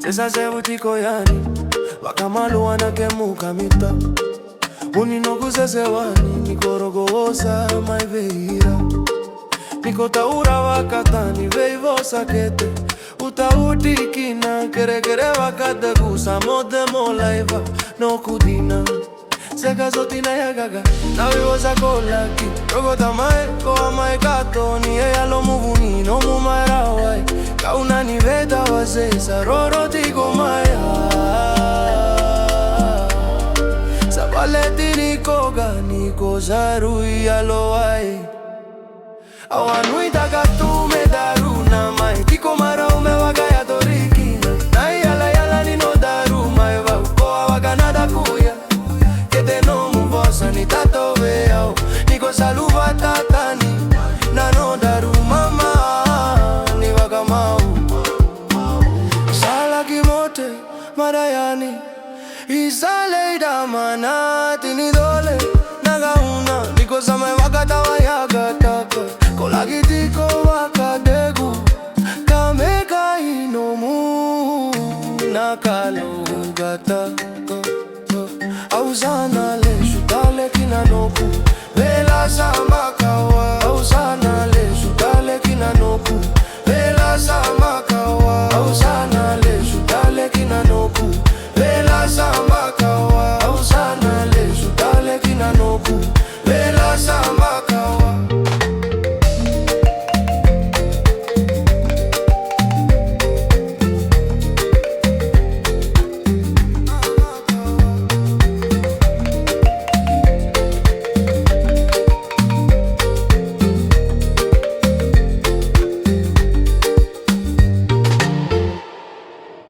Sesa Seavu tiko yani wakamaluwa na kemuka mita uninoguze sewani nikorogosa maiveira nikotaura wakatani veivosa kete utautikina kerekere wakate gusa mode molaiva no kudina seka zotina ya gaga na vivosa kolaki rogota mae koa mae kato ni ea lo muvuni no mumaera wai kauna ni veta wasesa roro tiko maya sabale nikoga niko zarui aloai awanui takatu me daruna mai tiko mara ume wagaya torikina na yala yala ni no daru mai va koa waganada kuya kete no muvosa ni tato veao niko saluva tatani na no daru mama ni wagamau sala kimote mara yani isale da manati ni do